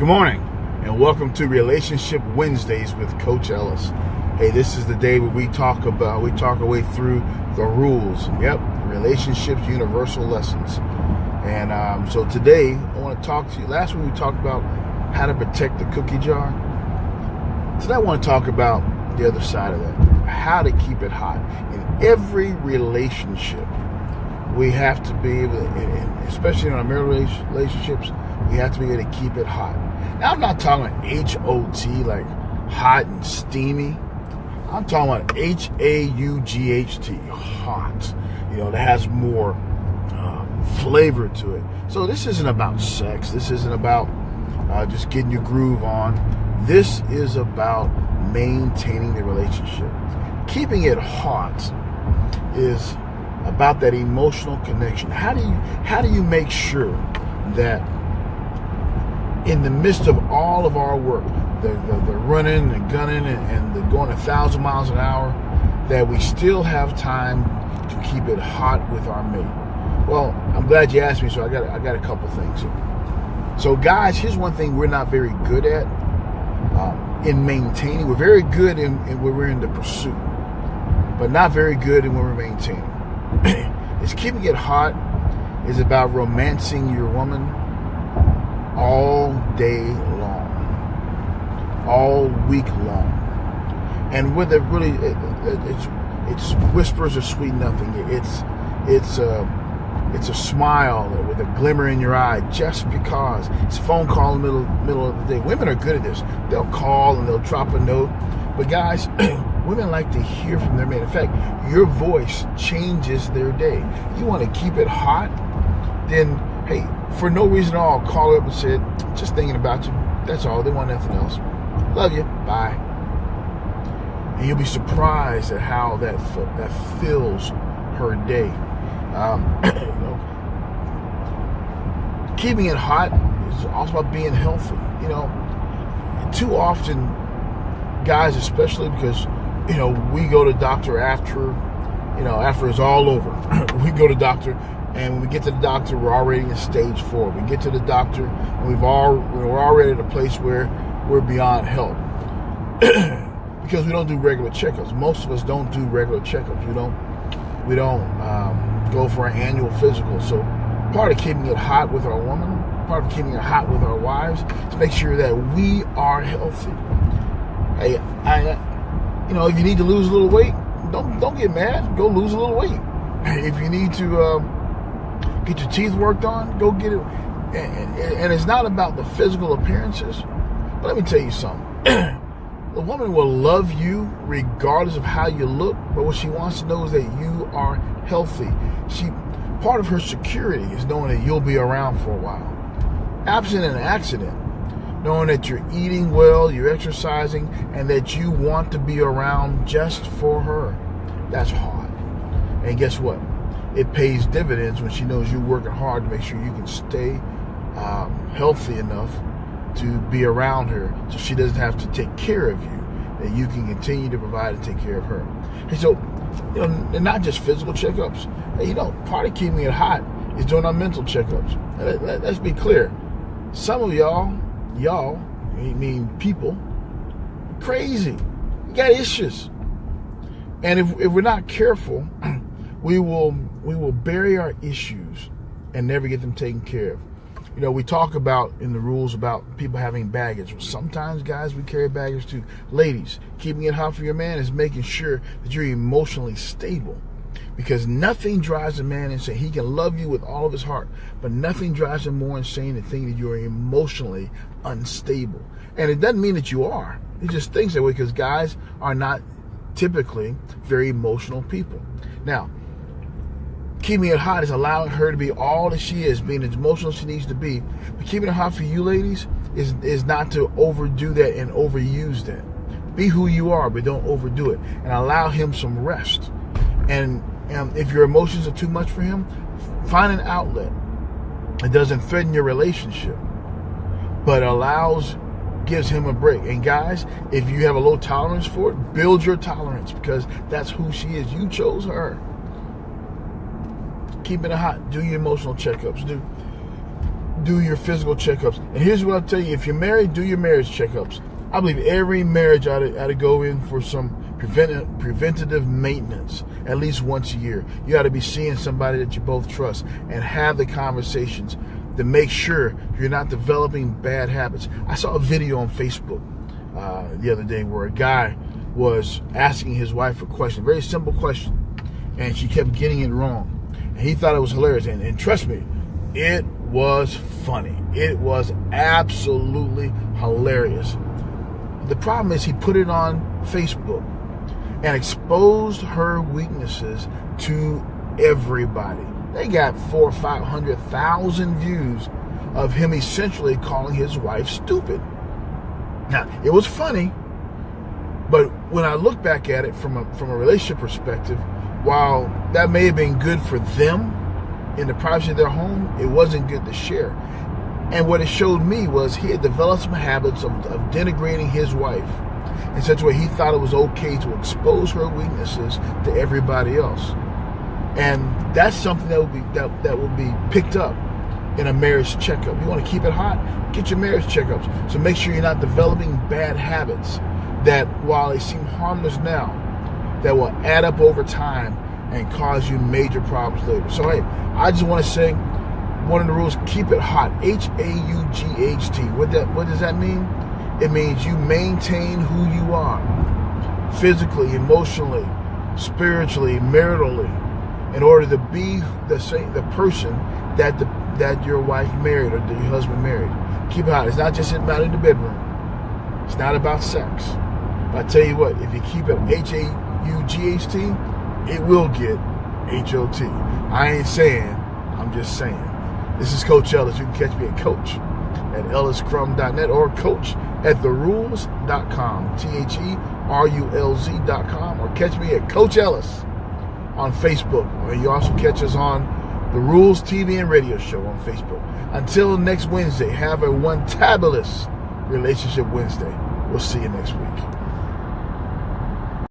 Good morning, and welcome to Relationship Wednesdays with Coach Ellis. Hey, this is the day where we talk our way through the rules. Yep, relationships, Universal Lessonz. And so today, I want to talk to you. Last week we talked about how to protect the cookie jar. Today I want to talk about the other side of that, how to keep it hot. In every relationship, we have to be able to, especially in our marital relationships, we have to be able to keep it hot. Now, I'm not talking about H-O-T, like hot and steamy. I'm talking about H-A-U-G-H-T, hot. You know, that has more flavor to it. So this isn't about sex. This isn't about just getting your groove on. This is about maintaining the relationship. Keeping it hot is about that emotional connection. How do you make sure that in the midst of all of our work, the running and gunning and the going 1,000 miles an hour, that we still have time to keep it hot with our mate? Well, I'm glad you asked me, so I got a couple things here. So guys, here's one thing we're not very good at in maintaining. We're very good in when we're in the pursuit, but not very good in when we're maintaining. It's keeping it hot is about romancing your woman all day long, all week long, and with it really, it's whispers of sweet nothing. It's a smile with a glimmer in your eye, just because. It's a phone call in the middle of the day. Women are good at this. They'll call and they'll drop a note, but guys, women like to hear from their man. In fact, your voice changes their day. You want to keep it hot, then hey, for no reason at all, call up and say, just thinking about you. That's all. They want nothing else. Love you. Bye. And you'll be surprised at how that fills her day. Keeping it hot is also about being healthy. You know, too often, guys, especially because, you know, we go to the doctor after it's all over. We go to the doctor, and when we get to the doctor, we're already in stage 4. We get to the doctor, and we're already at a place where we're beyond help. Because we don't do regular checkups. Most of us don't do regular checkups. We don't go for an annual physical. So part of keeping it hot with our woman, part of keeping it hot with our wives, is make sure that we are healthy. Hey, if you need to lose a little weight, don't get mad. Go lose a little weight. If you need to get your teeth worked on, go get it. And it's not about the physical appearances. But let me tell you something. The woman will love you regardless of how you look, but what she wants to know is that you are healthy. Part of her security is knowing that you'll be around for a while. Absent an accident, knowing that you're eating well, you're exercising, and that you want to be around just for her. That's hard. And guess what? It pays dividends when she knows you're working hard to make sure you can stay healthy enough to be around her, so she doesn't have to take care of you, that you can continue to provide and take care of her. And so, and not just physical checkups. Part of keeping it hot is doing our mental checkups. Let's be clear. Some of y'all, people, crazy. You got issues. And if we're not careful, we will bury our issues and never get them taken care of. We talk about in the rules about people having baggage. Well, sometimes, guys, we carry baggage too. Ladies, keeping it hot for your man is making sure that you're emotionally stable. Because nothing drives a man insane. He can love you with all of his heart, but nothing drives him more insane than thinking that you're emotionally unstable. And it doesn't mean that you are. It just thinks that way because guys are not typically very emotional people. Now, keeping it hot is allowing her to be all that she is, being as emotional as she needs to be. But keeping it hot for you ladies is not to overdo that and overuse that. Be who you are, but don't overdo it. And allow him some rest. And if your emotions are too much for him, find an outlet that doesn't threaten your relationship, but gives him a break. And guys, if you have a low tolerance for it, build your tolerance, because that's who she is. You chose her. Keeping it hot. Do your emotional checkups. do your physical checkups. And here's what I'll tell you. If you're married, do your marriage checkups. I believe every marriage ought to go in for some preventative maintenance at least once a year. You ought to be seeing somebody that you both trust and have the conversations to make sure you're not developing bad habits. I saw a video on Facebook the other day where a guy was asking his wife a question, a very simple question, and she kept getting it wrong. And he thought it was hilarious. And trust me, it was funny. It was absolutely hilarious. The problem is he put it on Facebook and exposed her weaknesses to everybody. They got 400,000 or 500,000 views of him essentially calling his wife stupid. Now, it was funny, but when I look back at it from a relationship perspective, while that may have been good for them in the privacy of their home, it wasn't good to share. And what it showed me was he had developed some habits of denigrating his wife in such a way he thought it was okay to expose her weaknesses to everybody else. And that's something that will be picked up in a marriage checkup. You want to keep it hot? Get your marriage checkups. So make sure you're not developing bad habits that, while they seem harmless now, that will add up over time and cause you major problems later. So hey, I just want to say, one of the rules, keep it hot. H-A-U-G-H-T. What does that mean? It means you maintain who you are, physically, emotionally, spiritually, maritally, in order to be the person that your wife married or that your husband married. Keep it hot. It's not just about in the bedroom. It's not about sex. But I tell you what, if you keep it H-A-U-G-H-T, it will get H-O-T. I ain't saying, I'm just saying. This is Coach Ellis. You can catch me at Coach at elliscrum.net or Coach at therulz.com, THERULZ.com, or catch me at Coach Ellis on Facebook. Or you also catch us on the RULZ TV and radio show on Facebook. Until next Wednesday, have a one-tabulous Relationship Wednesday. We'll see you next week.